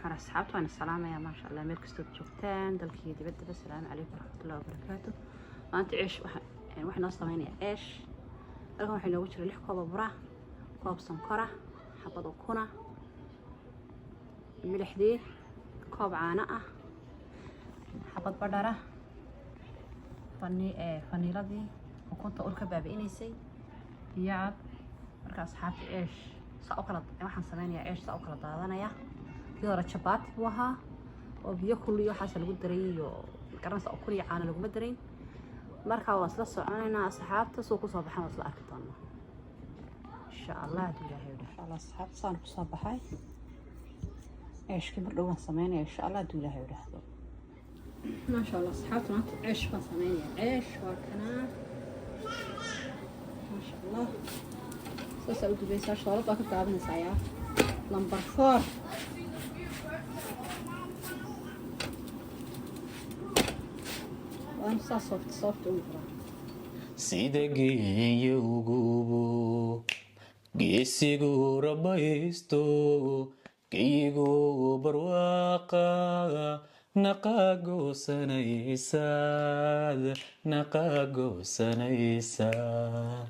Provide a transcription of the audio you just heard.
كان أصحابته وأنا السلام يا ما شاء الله ملك ستوب جوكتان دلكي دي بدي بس السلام عليكم ورحمة الله وبركاته وأنت إيش يعني واحد نص ثمانية إيش لكم واحد لو وجه لح كوب برا كوب سكرة حبة كونا ملح دي كوب عانقة حبة بدرة فانيلا دي وكنت أقول كبابينيسي بيعب marka asxaabta eesh saa u kala waxaan sameeyaa eesh saa u kala daadanaya tii hore chapati buu ahaa oo biyo kulliyo waxaas lagu daray iyo garanaysa oo kulliyo caano lagu daray marka waan isla soconaynaa asxaabta soo ku soo baxan oo isla arki doonaa insha Allah ilaahay insha Allah asxaabta saan ku soo baxay eeshkii mar dhow waan sameeyaa insha Allah ilaahay yiraahdo ma sha Allah asxaabta maanta eesh baan sameeyaa eesh waa kana ma sha Allah سأقول بس عشان أطلع كتابنا سايا لمبر فور وأنا صوفت أوبرا سيدكي يوجو جيسيجو ربايستو كيجو برواقا نقاقو سنيساد نقاقو سنيساد